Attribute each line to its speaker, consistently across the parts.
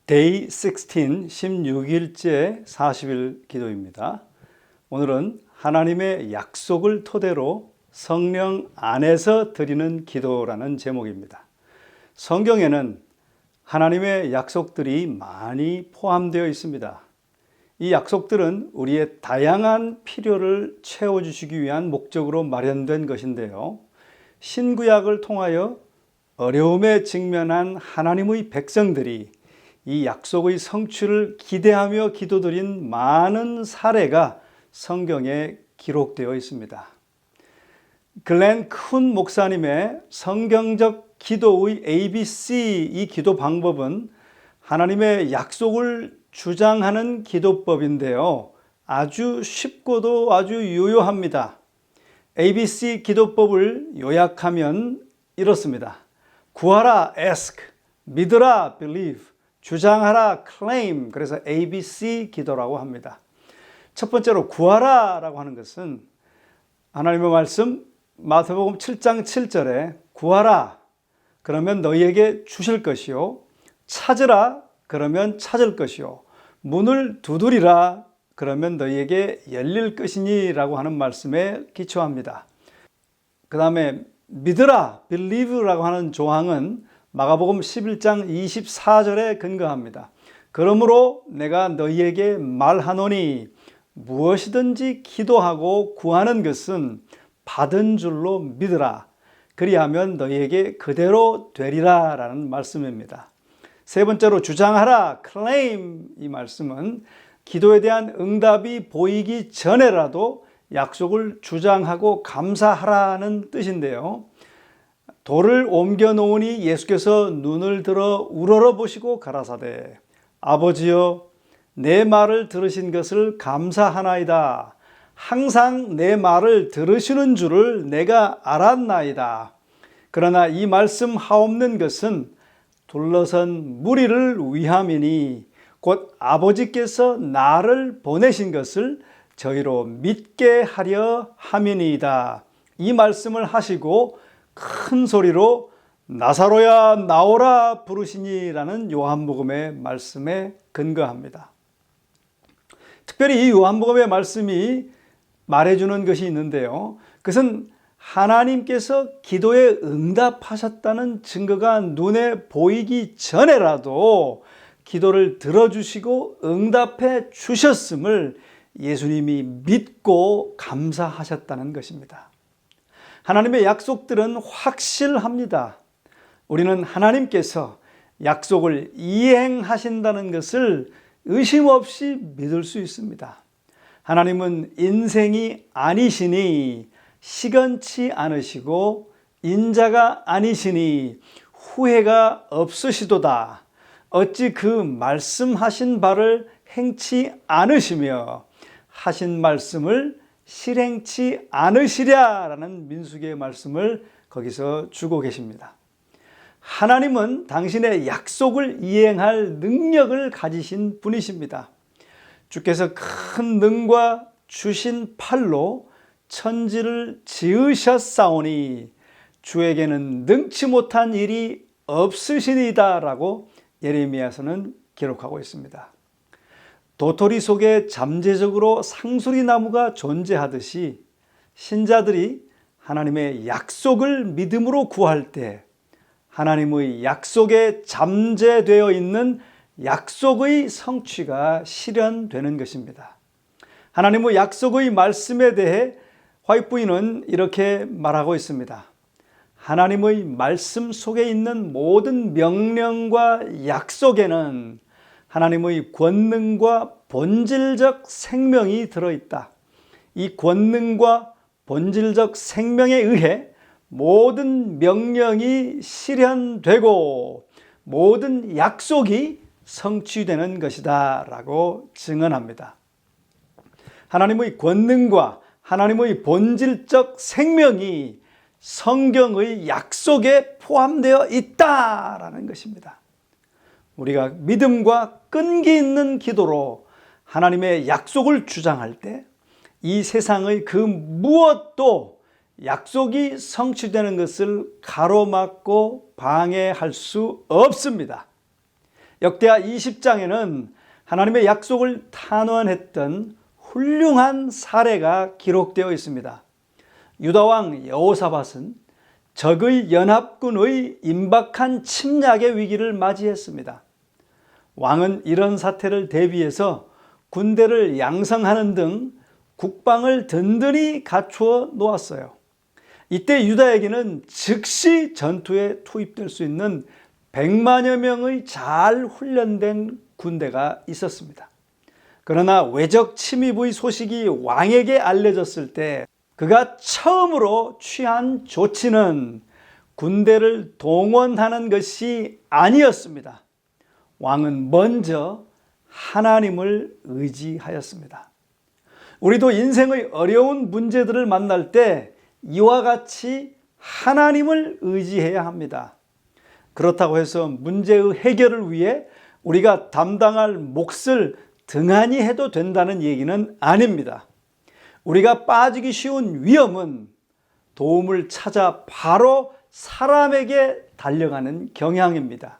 Speaker 1: Day 16, 16일째 40일 기도입니다. 오늘은 하나님의 약속을 토대로 성령 안에서 드리는 기도라는 제목입니다. 성경에는 하나님의 약속들이 많이 포함되어 있습니다. 이 약속들은 우리의 다양한 필요를 채워주시기 위한 목적으로 마련된 것인데요. 신구약을 통하여 어려움에 직면한 하나님의 백성들이 이 약속의 성취를 기대하며 기도드린 많은 사례가 성경에 기록되어 있습니다. 글렌 큰 목사님의 성경적 기도의 ABC 이 기도 방법은 하나님의 약속을 주장하는 기도법인데요. 아주 쉽고도 아주 유효합니다. ABC 기도법을 요약하면 이렇습니다. 구하라, ask, 믿으라, believe, 주장하라, claim. 그래서 ABC 기도라고 합니다. 첫 번째로 구하라 라고 하는 것은 하나님의 말씀 마태복음 7장 7절에 구하라 그러면 너희에게 주실 것이요, 찾으라 그러면 찾을 것이요, 문을 두드리라 그러면 너희에게 열릴 것이니 라고 하는 말씀에 기초합니다. 그 다음에 믿으라, believe라고 하는 조항은 마가복음 11장 24절에 근거합니다. 그러므로 내가 너희에게 말하노니 무엇이든지 기도하고 구하는 것은 받은 줄로 믿으라. 그리하면 너희에게 그대로 되리라 라는 말씀입니다. 세 번째로 주장하라, claim. 이 말씀은 기도에 대한 응답이 보이기 전에라도 약속을 주장하고 감사하라는 뜻인데요. 돌을 옮겨 놓으니 예수께서 눈을 들어 우러러 보시고 가라사대 아버지여 내 말을 들으신 것을 감사하나이다. 항상 내 말을 들으시는 줄을 내가 알았나이다. 그러나 이 말씀 하옵는 것은 둘러선 무리를 위함이니 곧 아버지께서 나를 보내신 것을 저희로 믿게 하려 함이니이다. 이 말씀을 하시고 큰 소리로 나사로야 나오라 부르시니라는 요한복음의 말씀에 근거합니다. 특별히 이 요한복음의 말씀이 말해주는 것이 있는데요. 그것은 하나님께서 기도에 응답하셨다는 증거가 눈에 보이기 전에라도 기도를 들어주시고 응답해 주셨음을 예수님이 믿고 감사하셨다는 것입니다. 하나님의 약속들은 확실합니다. 우리는 하나님께서 약속을 이행하신다는 것을 의심 없이 믿을 수 있습니다. 하나님은 인생이 아니시니 시건치 않으시고 인자가 아니시니 후회가 없으시도다. 어찌 그 말씀하신 바를 행치 않으시며 하신 말씀을 실행치 않으시랴라는 민수기의 말씀을 거기서 주고 계십니다. 하나님은 당신의 약속을 이행할 능력을 가지신 분이십니다. 주께서 큰 능과 주신 팔로 천지를 지으셨사오니 주에게는 능치 못한 일이 없으시리다 라고 예레미야서는 기록하고 있습니다. 도토리 속에 잠재적으로 상수리나무가 존재하듯이 신자들이 하나님의 약속을 믿음으로 구할 때 하나님의 약속에 잠재되어 있는 약속의 성취가 실현되는 것입니다. 하나님의 약속의 말씀에 대해 화이트 부인은 이렇게 말하고 있습니다. 하나님의 말씀 속에 있는 모든 명령과 약속에는 하나님의 권능과 본질적 생명이 들어있다. 이 권능과 본질적 생명에 의해 모든 명령이 실현되고 모든 약속이 성취되는 것이다 라고 증언합니다. 하나님의 권능과 하나님의 본질적 생명이 성경의 약속에 포함되어 있다라는 것입니다. 우리가 믿음과 끈기 있는 기도로 하나님의 약속을 주장할 때 이 세상의 그 무엇도 약속이 성취되는 것을 가로막고 방해할 수 없습니다. 역대하 20장에는 하나님의 약속을 탄원했던 훌륭한 사례가 기록되어 있습니다. 유다왕 여호사밧은 적의 연합군의 임박한 침략의 위기를 맞이했습니다. 왕은 이런 사태를 대비해서 군대를 양성하는 등 국방을 든든히 갖추어 놓았어요. 이때 유다에게는 즉시 전투에 투입될 수 있는 100만여 명의 잘 훈련된 군대가 있었습니다. 그러나 외적 침입의 소식이 왕에게 알려졌을 때 그가 처음으로 취한 조치는 군대를 동원하는 것이 아니었습니다. 왕은 먼저 하나님을 의지하였습니다. 우리도 인생의 어려운 문제들을 만날 때 이와 같이 하나님을 의지해야 합니다. 그렇다고 해서 문제의 해결을 위해 우리가 담당할 몫을 등한히 해도 된다는 얘기는 아닙니다. 우리가 빠지기 쉬운 위험은 도움을 찾아 바로 사람에게 달려가는 경향입니다.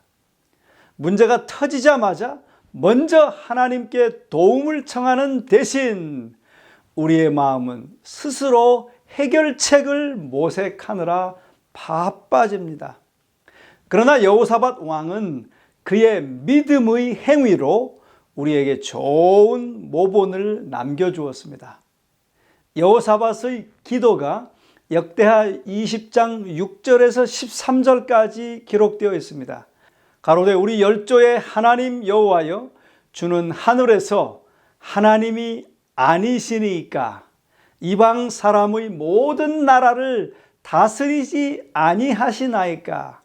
Speaker 1: 문제가 터지자마자 먼저 하나님께 도움을 청하는 대신 우리의 마음은 스스로 해결책을 모색하느라 바빠집니다. 그러나 여호사밧 왕은 그의 믿음의 행위로 우리에게 좋은 모본을 남겨주었습니다. 여호사밧의 기도가 역대하 20장 6절에서 13절까지 기록되어 있습니다. 가로되 우리 열조의 하나님 여호와여, 주는 하늘에서 하나님이 아니시니까 이방 사람의 모든 나라를 다스리지 아니하시나이까.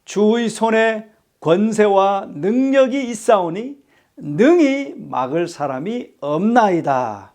Speaker 1: 주의 손에 권세와 능력이 있사오니 능히 막을 사람이 없나이다.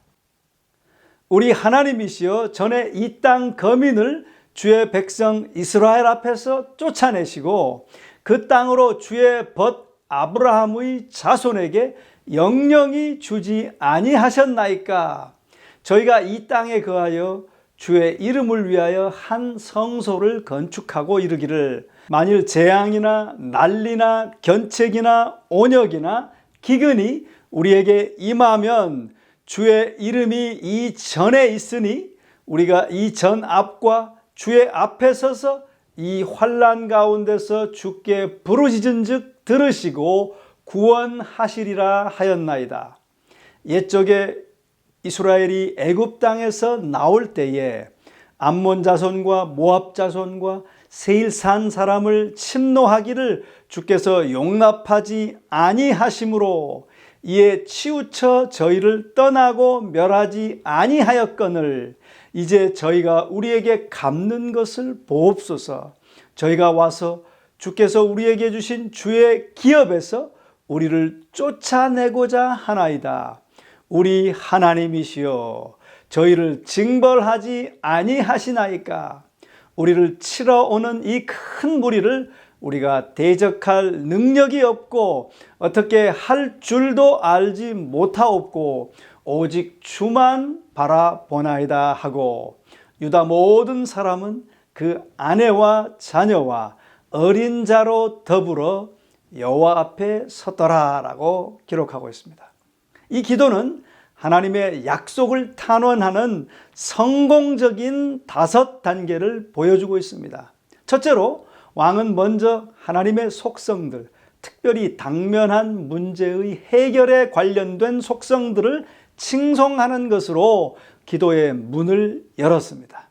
Speaker 1: 우리 하나님이시여, 전에 이 땅 거민을 주의 백성 이스라엘 앞에서 쫓아내시고 그 땅으로 주의 벗 아브라함의 자손에게 영영히 주지 아니하셨나이까. 저희가 이 땅에 거하여 주의 이름을 위하여 한 성소를 건축하고 이르기를, 만일 재앙이나 난리나 견책이나 온역이나 기근이 우리에게 임하면 주의 이름이 이 전에 있으니 우리가 이 전 앞과 주의 앞에 서서 이 환난 가운데서 주께 부르짖은즉 들으시고 구원하시리라 하였나이다. 옛적에 이스라엘이 애굽 땅에서 나올 때에 암몬 자손과 모압 자손과 세일산 사람을 침노하기를 주께서 용납하지 아니하심으로 이에 치우쳐 저희를 떠나고 멸하지 아니하였거늘 이제 저희가 우리에게 갚는 것을 보옵소서. 저희가 와서 주께서 우리에게 주신 주의 기업에서 우리를 쫓아내고자 하나이다. 우리 하나님이시여, 저희를 징벌하지 아니하시나이까. 우리를 치러 오는 이 큰 무리를 우리가 대적할 능력이 없고 어떻게 할 줄도 알지 못하옵고 오직 주만 바라보나이다 하고, 유다 모든 사람은 그 아내와 자녀와 어린 자로 더불어 여호와 앞에 섰더라라고 기록하고 있습니다. 이 기도는 하나님의 약속을 탄원하는 성공적인 5단계를 보여주고 있습니다. 첫째로 왕은 먼저 하나님의 속성들, 특별히 당면한 문제의 해결에 관련된 속성들을 칭송하는 것으로 기도의 문을 열었습니다.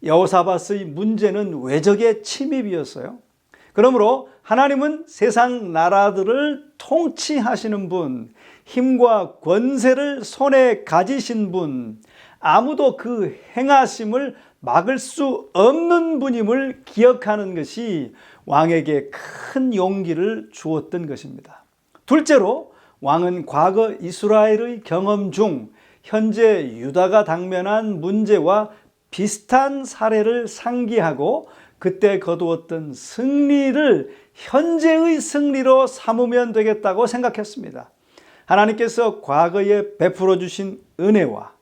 Speaker 1: 여호사밧의 문제는 외적의 침입이었어요. 그러므로 하나님은 세상 나라들을 통치하시는 분, 힘과 권세를 손에 가지신 분, 아무도 그 행하심을 막을 수 없는 분임을 기억하는 것이 왕에게 큰 용기를 주었던 것입니다. 둘째로 왕은 과거 이스라엘의 경험 중 현재 유다가 당면한 문제와 비슷한 사례를 상기하고 그때 거두었던 승리를 현재의 승리로 삼으면 되겠다고 생각했습니다. 하나님께서 과거에 베풀어 주신 은혜와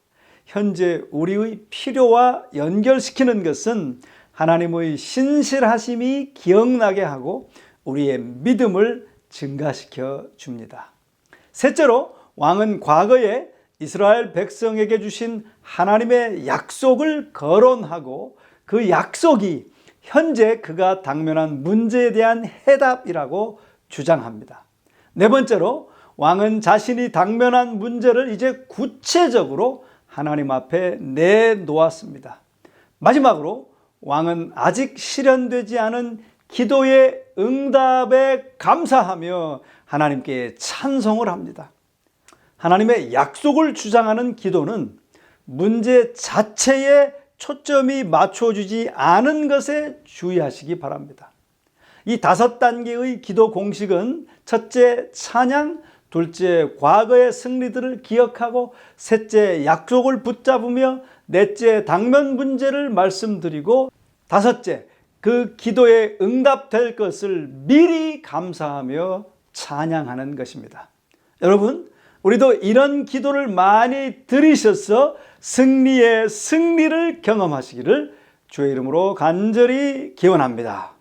Speaker 1: 현재 우리의 필요와 연결시키는 것은 하나님의 신실하심이 기억나게 하고 우리의 믿음을 증가시켜 줍니다. 셋째로 왕은 과거에 이스라엘 백성에게 주신 하나님의 약속을 거론하고 그 약속이 현재 그가 당면한 문제에 대한 해답이라고 주장합니다. 네 번째로 왕은 자신이 당면한 문제를 이제 구체적으로 하나님 앞에 내놓았습니다. 마지막으로 왕은 아직 실현되지 않은 기도의 응답에 감사하며 하나님께 찬송을 합니다. 하나님의 약속을 주장하는 기도는 문제 자체에 초점이 맞춰주지 않은 것에 주의하시기 바랍니다. 이 5단계의 기도 공식은 첫째, 찬양, 둘째, 과거의 승리들을 기억하고, 셋째, 약속을 붙잡으며, 넷째, 당면 문제를 말씀드리고, 다섯째, 그 기도에 응답될 것을 미리 감사하며 찬양하는 것입니다. 여러분, 우리도 이런 기도를 많이 드리셔서 승리의 승리를 경험하시기를 주의 이름으로 간절히 기원합니다.